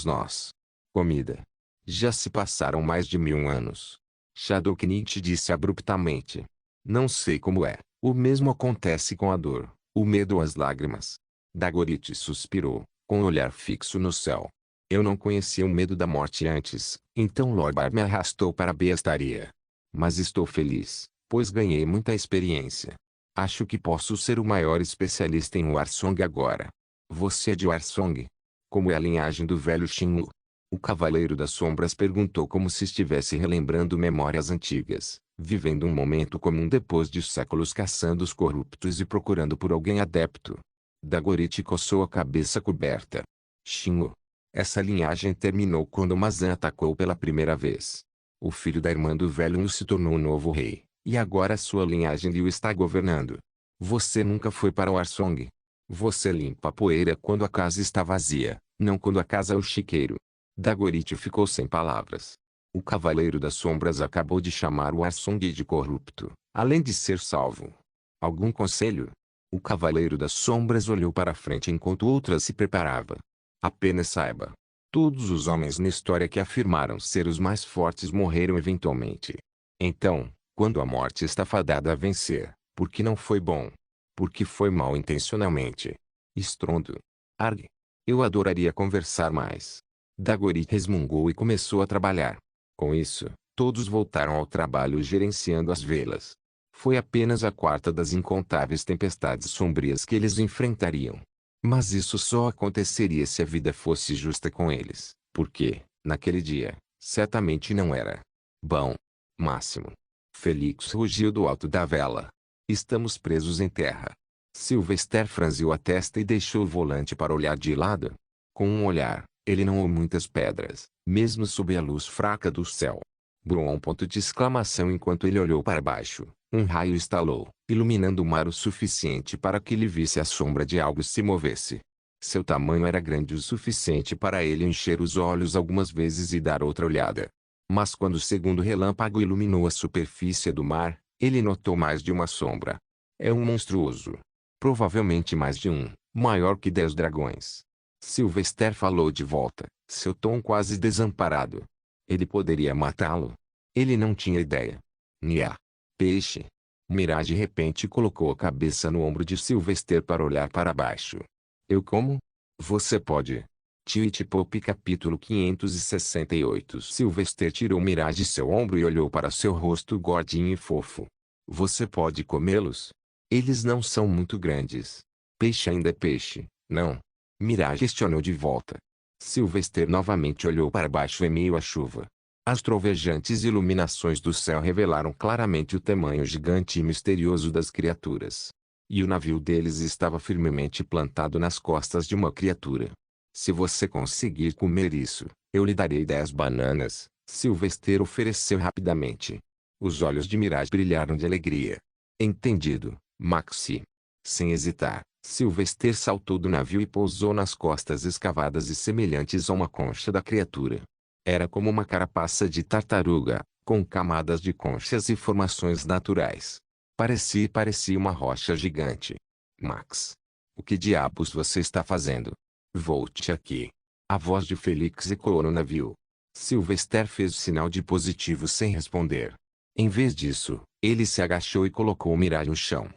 nós. Comida. Já se passaram mais de 1000 anos. Shadowknight disse abruptamente. Não sei como é. O mesmo acontece com a dor, o medo ou as lágrimas. Dagorit suspirou, com o olhar fixo no céu. Eu não conhecia o medo da morte antes, então Lorbar me arrastou para a bestaria. Mas estou feliz, pois ganhei muita experiência. Acho que posso ser o maior especialista em Warsong agora. Você é de Warsong? Como é a linhagem do velho Shinlu? O Cavaleiro das Sombras perguntou como se estivesse relembrando memórias antigas, vivendo um momento comum depois de séculos caçando os corruptos e procurando por alguém adepto. Dagorit coçou a cabeça coberta. Shinlu. Essa linhagem terminou quando Mazan atacou pela primeira vez. O filho da irmã do velho Liu se tornou o novo rei, e agora sua linhagem Liu está governando. Você nunca foi para Warsong. Você limpa a poeira quando a casa está vazia, não quando a casa é o chiqueiro. Dagorit ficou sem palavras. O Cavaleiro das Sombras acabou de chamar o Warsong de corrupto, além de ser salvo. Algum conselho? O Cavaleiro das Sombras olhou para frente enquanto outra se preparava. Apenas saiba. Todos os homens na história que afirmaram ser os mais fortes morreram eventualmente. Então, quando a morte está fadada a vencer, porque não foi bom? Porque foi mal intencionalmente. Estrondo. Arg. Eu adoraria conversar mais. Dagori resmungou e começou a trabalhar. Com isso, todos voltaram ao trabalho gerenciando as velas. Foi apenas a quarta das incontáveis tempestades sombrias que eles enfrentariam. Mas isso só aconteceria se a vida fosse justa com eles, porque, naquele dia, certamente não era. Bom. Máximo. Felix rugiu do alto da vela. Estamos presos em terra. Sylvester franziu a testa e deixou o volante para olhar de lado. Com um olhar, ele não ouviu muitas pedras, mesmo sob a luz fraca do céu. Broou um ponto de exclamação enquanto ele olhou para baixo. Um raio estalou, iluminando o mar o suficiente para que ele visse a sombra de algo se movesse. Seu tamanho era grande o suficiente para ele encher os olhos algumas vezes e dar outra olhada. Mas quando o segundo relâmpago iluminou a superfície do mar, ele notou mais de uma sombra. É um monstruoso. Provavelmente mais de um, maior que 10 dragões. Sylvester falou de volta, seu tom quase desamparado. Ele poderia matá-lo? Ele não tinha ideia. Nya. Peixe. Mirage de repente colocou a cabeça no ombro de Sylvester para olhar para baixo. Eu como? Você pode. Tilt Pop capítulo 568. Sylvester tirou Mirage de seu ombro e olhou para seu rosto gordinho e fofo. Você pode comê-los? Eles não são muito grandes. Peixe ainda é peixe, não? Mirage questionou de volta. Sylvester novamente olhou para baixo em meio à chuva. As trovejantes iluminações do céu revelaram claramente o tamanho gigante e misterioso das criaturas. E o navio deles estava firmemente plantado nas costas de uma criatura. Se você conseguir comer isso, eu lhe darei 10 bananas, Sylvester ofereceu rapidamente. Os olhos de Mirage brilharam de alegria. Entendido, Maxi. Sem hesitar, Sylvester saltou do navio e pousou nas costas escavadas e semelhantes a uma concha da criatura. Era como uma carapaça de tartaruga, com camadas de conchas e formações naturais. Parecia uma rocha gigante. Max. O que diabos você está fazendo? Volte aqui. A voz de Felix ecoou no navio. Sylvester fez sinal de positivo sem responder. Em vez disso, ele se agachou e colocou Mirage no chão.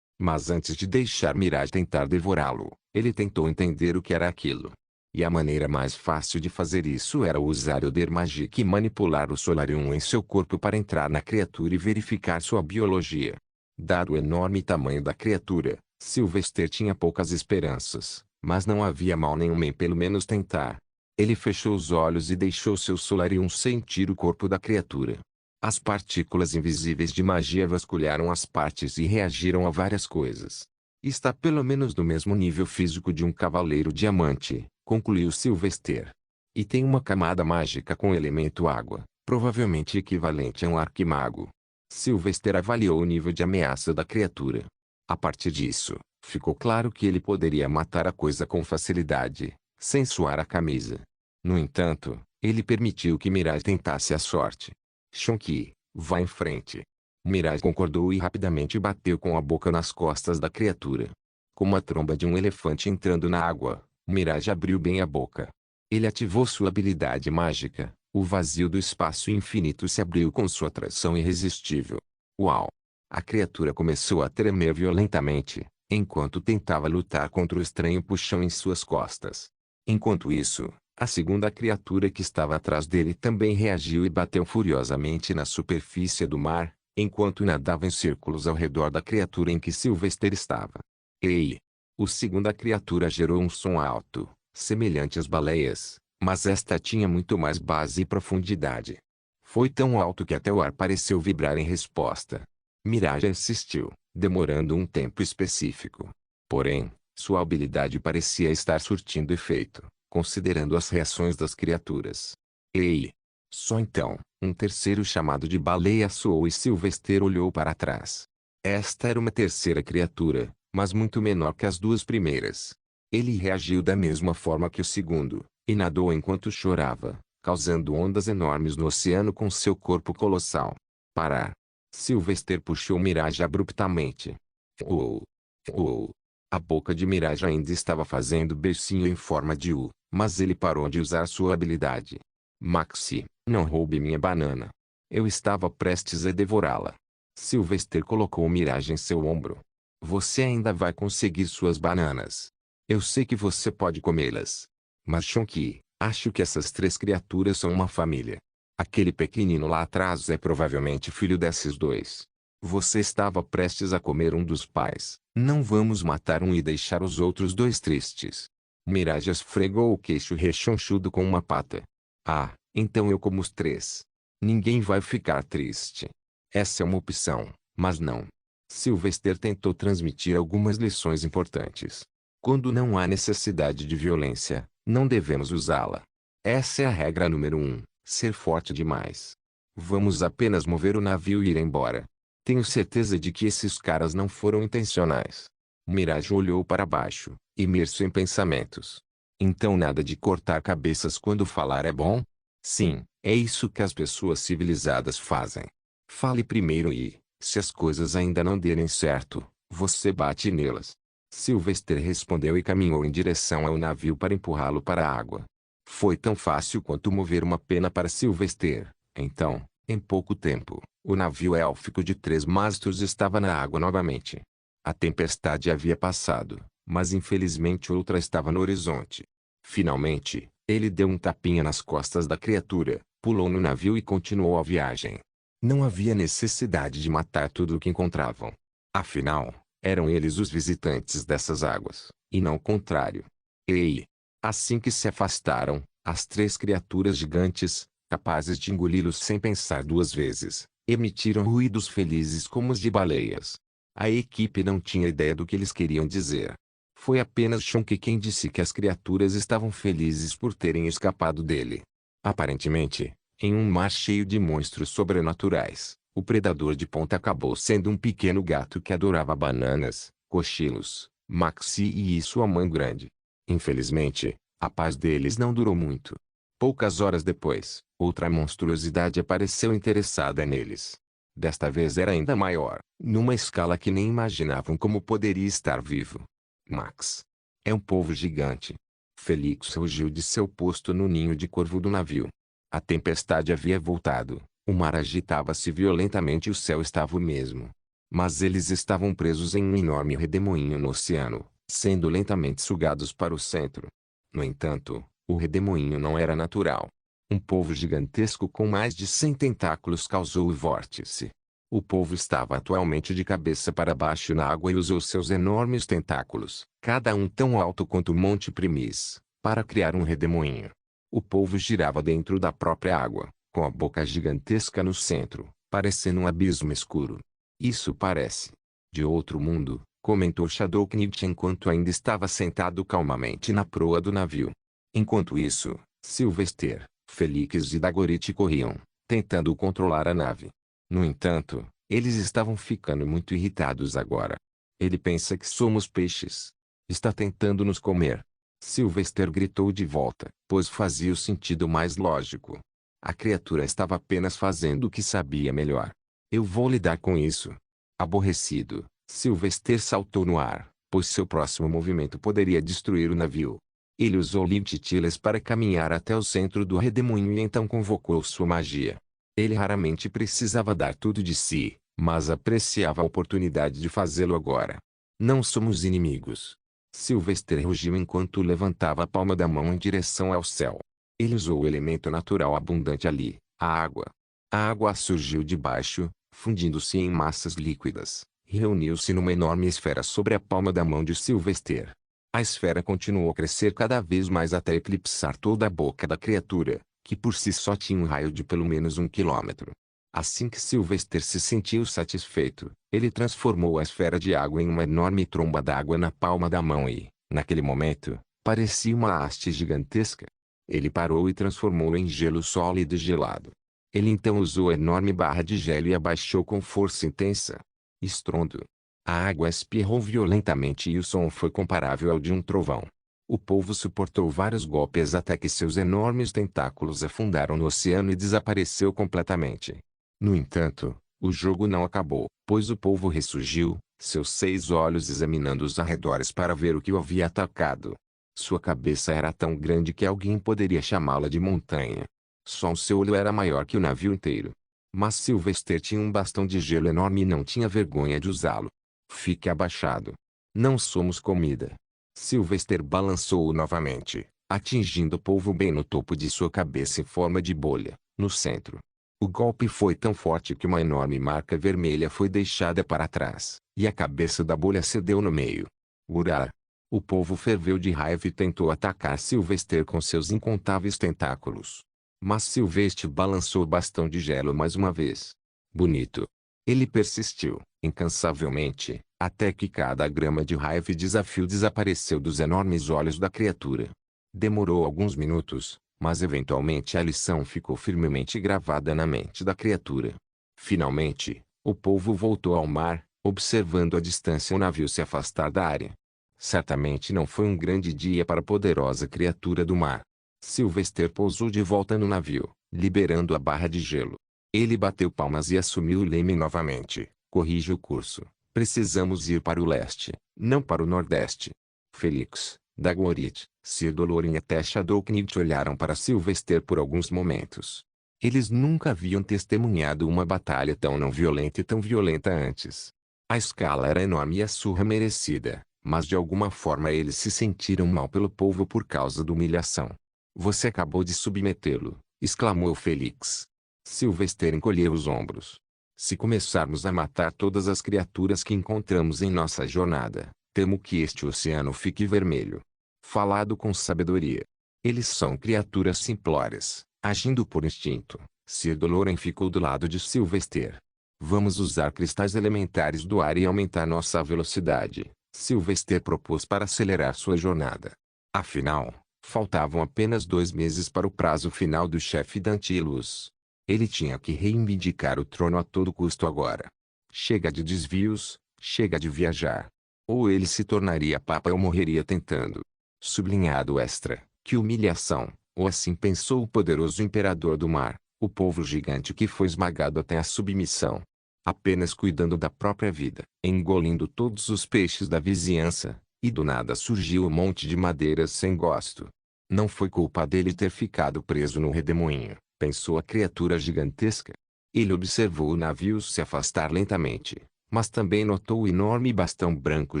Mas antes de deixar Mirage tentar devorá-lo, ele tentou entender o que era aquilo. E a maneira mais fácil de fazer isso era usar o Der Magic e manipular o Solarium em seu corpo para entrar na criatura e verificar sua biologia. Dado o enorme tamanho da criatura, Sylvester tinha poucas esperanças, mas não havia mal nenhum em pelo menos tentar. Ele fechou os olhos e deixou seu Solarium sentir o corpo da criatura. As partículas invisíveis de magia vasculharam as partes e reagiram a várias coisas. Está pelo menos no mesmo nível físico de um cavaleiro diamante, concluiu Sylvester. E tem uma camada mágica com o elemento água, provavelmente equivalente a um arquimago. Sylvester avaliou o nível de ameaça da criatura. A partir disso, ficou claro que ele poderia matar a coisa com facilidade, sem suar a camisa. No entanto, ele permitiu que Mirage tentasse a sorte. Shonky, vá em frente. Mirage concordou e rapidamente bateu com a boca nas costas da criatura. Como a tromba de um elefante entrando na água, Mirage abriu bem a boca. Ele ativou sua habilidade mágica. O vazio do espaço infinito se abriu com sua atração irresistível. Uau! A criatura começou a tremer violentamente, enquanto tentava lutar contra o estranho puxão em suas costas. Enquanto isso, a segunda criatura que estava atrás dele também reagiu e bateu furiosamente na superfície do mar, enquanto nadava em círculos ao redor da criatura em que Sylvester estava. Ei! A segunda criatura gerou um som alto, semelhante às baleias, mas esta tinha muito mais base e profundidade. Foi tão alto que até o ar pareceu vibrar em resposta. Mirage insistiu, demorando um tempo específico. Porém, sua habilidade parecia estar surtindo efeito, considerando as reações das criaturas. Ei! Só então, um terceiro chamado de baleia soou e Sylvester olhou para trás. Esta era uma terceira criatura, mas muito menor que as duas primeiras. Ele reagiu da mesma forma que o segundo, e nadou enquanto chorava, causando ondas enormes no oceano com seu corpo colossal. Parar! Sylvester puxou Mirage abruptamente. Uou! Uou! A boca de Mirage ainda estava fazendo beicinho em forma de U, mas ele parou de usar sua habilidade. Maxi, não roube minha banana. Eu estava prestes a devorá-la. Sylvester colocou Mirage em seu ombro. Você ainda vai conseguir suas bananas. Eu sei que você pode comê-las. Mas Shonky, acho que essas três criaturas são uma família. Aquele pequenino lá atrás é provavelmente filho desses dois. Você estava prestes a comer um dos pais. Não vamos matar um e deixar os outros dois tristes. Mirage esfregou o queixo rechonchudo com uma pata. Ah, então eu como os três. Ninguém vai ficar triste. Essa é uma opção, mas não. Sylvester tentou transmitir algumas lições importantes. Quando não há necessidade de violência, não devemos usá-la. Essa é a regra número 1, ser forte demais. Vamos apenas mover o navio e ir embora. Tenho certeza de que esses caras não foram intencionais. Mirage olhou para baixo, imerso em pensamentos. Então nada de cortar cabeças quando falar é bom? Sim, é isso que as pessoas civilizadas fazem. Fale primeiro e, se as coisas ainda não derem certo, você bate nelas. Sylvester respondeu e caminhou em direção ao navio para empurrá-lo para a água. Foi tão fácil quanto mover uma pena para Sylvester. Então, em pouco tempo, o navio élfico de 3 mastros estava na água novamente. A tempestade havia passado, mas infelizmente outra estava no horizonte. Finalmente, ele deu um tapinha nas costas da criatura, pulou no navio e continuou a viagem. Não havia necessidade de matar tudo o que encontravam. Afinal, eram eles os visitantes dessas águas, e não o contrário. Ei! Assim que se afastaram, as 3 criaturas gigantes, capazes de engoli-los sem pensar 2 vezes, emitiram ruídos felizes como os de baleias. A equipe não tinha ideia do que eles queriam dizer. Foi apenas Shonky quem disse que as criaturas estavam felizes por terem escapado dele. Aparentemente, em um mar cheio de monstros sobrenaturais, o predador de ponta acabou sendo um pequeno gato que adorava bananas, cochilos, Maxi e sua mãe grande. Infelizmente, a paz deles não durou muito. Poucas horas depois, outra monstruosidade apareceu interessada neles. Desta vez era ainda maior, numa escala que nem imaginavam como poderia estar vivo. Max. É um polvo gigante. Felix rugiu de seu posto no ninho de corvo do navio. A tempestade havia voltado, o mar agitava-se violentamente e o céu estava o mesmo. Mas eles estavam presos em um enorme redemoinho no oceano, sendo lentamente sugados para o centro. No entanto, o redemoinho não era natural. Um polvo gigantesco com mais de 100 tentáculos causou o vórtice. O polvo estava atualmente de cabeça para baixo na água e usou seus enormes tentáculos, cada um tão alto quanto o Monte Primis, para criar um redemoinho. O polvo girava dentro da própria água, com a boca gigantesca no centro, parecendo um abismo escuro. Isso parece de outro mundo, comentou Shadowknight enquanto ainda estava sentado calmamente na proa do navio. Enquanto isso, Sylvester, Felix e Dagorit corriam, tentando controlar a nave. No entanto, eles estavam ficando muito irritados agora. Ele pensa que somos peixes. Está tentando nos comer. Sylvester gritou de volta, pois fazia o sentido mais lógico. A criatura estava apenas fazendo o que sabia melhor. Eu vou lidar com isso. Aborrecido, Sylvester saltou no ar, pois seu próximo movimento poderia destruir o navio. Ele usou Lintitilas para caminhar até o centro do redemoinho e então convocou sua magia. Ele raramente precisava dar tudo de si, mas apreciava a oportunidade de fazê-lo agora. Não somos inimigos. Sylvester rugiu enquanto levantava a palma da mão em direção ao céu. Ele usou o elemento natural abundante ali, a água. A água surgiu de baixo, fundindo-se em massas líquidas, e reuniu-se numa enorme esfera sobre a palma da mão de Sylvester. A esfera continuou a crescer cada vez mais até eclipsar toda a boca da criatura, que por si só tinha um raio de pelo menos 1 quilômetro. Assim que Sylvester se sentiu satisfeito, ele transformou a esfera de água em uma enorme tromba d'água na palma da mão e, naquele momento, parecia uma haste gigantesca. Ele parou e transformou-o em gelo sólido e gelado. Ele então usou a enorme barra de gelo e abaixou com força intensa. Estrondo. A água espirrou violentamente e o som foi comparável ao de um trovão. O polvo suportou vários golpes até que seus enormes tentáculos afundaram no oceano e desapareceu completamente. No entanto, o jogo não acabou, pois o polvo ressurgiu, seus 6 olhos examinando os arredores para ver o que o havia atacado. Sua cabeça era tão grande que alguém poderia chamá-la de montanha. Só o seu olho era maior que o navio inteiro. Mas Sylvester tinha um bastão de gelo enorme e não tinha vergonha de usá-lo. Fique abaixado. Não somos comida. Sylvester balançou-o novamente, atingindo o polvo bem no topo de sua cabeça em forma de bolha, no centro. O golpe foi tão forte que uma enorme marca vermelha foi deixada para trás, e a cabeça da bolha cedeu no meio. Urá! O polvo ferveu de raiva e tentou atacar Sylvester com seus incontáveis tentáculos. Mas Sylvester balançou o bastão de gelo mais uma vez. Bonito. Ele persistiu, incansavelmente, até que cada grama de raiva e desafio desapareceu dos enormes olhos da criatura. Demorou alguns minutos, mas eventualmente a lição ficou firmemente gravada na mente da criatura. Finalmente, o polvo voltou ao mar, observando à distância o navio se afastar da área. Certamente não foi um grande dia para a poderosa criatura do mar. Sylvester pousou de volta no navio, liberando a barra de gelo. Ele bateu palmas e assumiu o leme novamente. Corrige o curso. Precisamos ir para o leste, não para o nordeste. Felix, Dagorit, Sir Dolorin e até Shadowknit olharam para Sylvester por alguns momentos. Eles nunca haviam testemunhado uma batalha tão não violenta e tão violenta antes. A escala era enorme e a surra merecida, mas de alguma forma eles se sentiram mal pelo povo por causa da humilhação. Você acabou de submetê-lo, exclamou Felix. Sylvester encolheu os ombros. Se começarmos a matar todas as criaturas que encontramos em nossa jornada, temo que este oceano fique vermelho. Falado com sabedoria. Eles são criaturas simplórias, agindo por instinto. Sir Dolorin ficou do lado de Sylvester. Vamos usar cristais elementares do ar e aumentar nossa velocidade, Sylvester propôs para acelerar sua jornada. Afinal, faltavam apenas 2 meses para o prazo final do chefe Dantilus. Ele tinha que reivindicar o trono a todo custo agora. Chega de desvios, chega de viajar. Ou ele se tornaria papa ou morreria tentando. Sublinhado extra, que humilhação, ou assim pensou o poderoso imperador do mar, o povo gigante que foi esmagado até a submissão. Apenas cuidando da própria vida, engolindo todos os peixes da vizinhança, e do nada surgiu um monte de madeiras sem gosto. Não foi culpa dele ter ficado preso no redemoinho, pensou a criatura gigantesca. Ele observou o navio se afastar lentamente, mas também notou o enorme bastão branco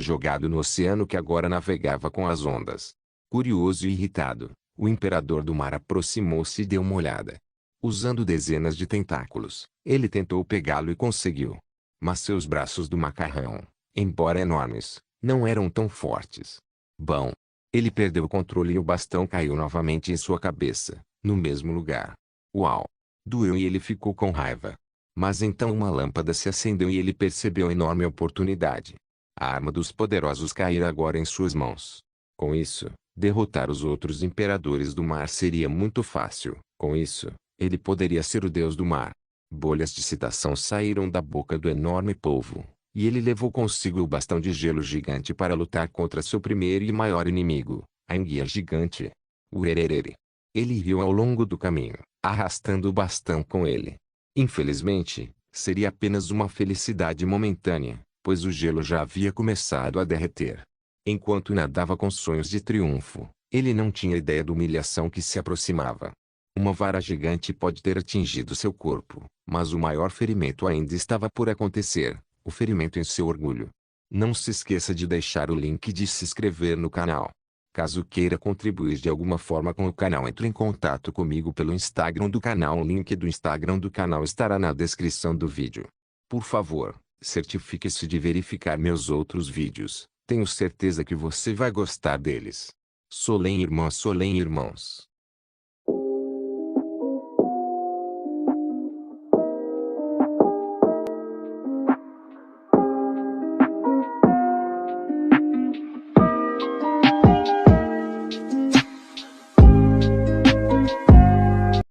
jogado no oceano que agora navegava com as ondas. Curioso e irritado, o imperador do mar aproximou-se e deu uma olhada. Usando dezenas de tentáculos, ele tentou pegá-lo e conseguiu. Mas seus braços do macarrão, embora enormes, não eram tão fortes. Bom, ele perdeu o controle e o bastão caiu novamente em sua cabeça, no mesmo lugar. Uau! Doeu e ele ficou com raiva. Mas então uma lâmpada se acendeu e ele percebeu a enorme oportunidade. A arma dos poderosos caíra agora em suas mãos. Com isso, Derrotar os outros imperadores do mar seria muito fácil. Com isso, ele poderia ser o deus do mar. Bolhas de citação saíram da boca do enorme polvo, e ele levou consigo o bastão de gelo gigante para lutar contra seu primeiro e maior inimigo, a enguia gigante. Urererere. Ele riu ao longo do caminho, arrastando o bastão com ele. Infelizmente, seria apenas uma felicidade momentânea, pois o gelo já havia começado a derreter. Enquanto nadava com sonhos de triunfo, ele não tinha ideia da humilhação que se aproximava. Uma vara gigante pode ter atingido seu corpo, mas o maior ferimento ainda estava por acontecer, o ferimento em seu orgulho. Não se esqueça de deixar o link de se inscrever no canal. Caso queira contribuir de alguma forma com o canal, entre em contato comigo pelo Instagram do canal. O link do Instagram do canal estará na descrição do vídeo. Por favor, certifique-se de verificar meus outros vídeos. Tenho certeza que você vai gostar deles. Solém irmãs, Solém irmãos.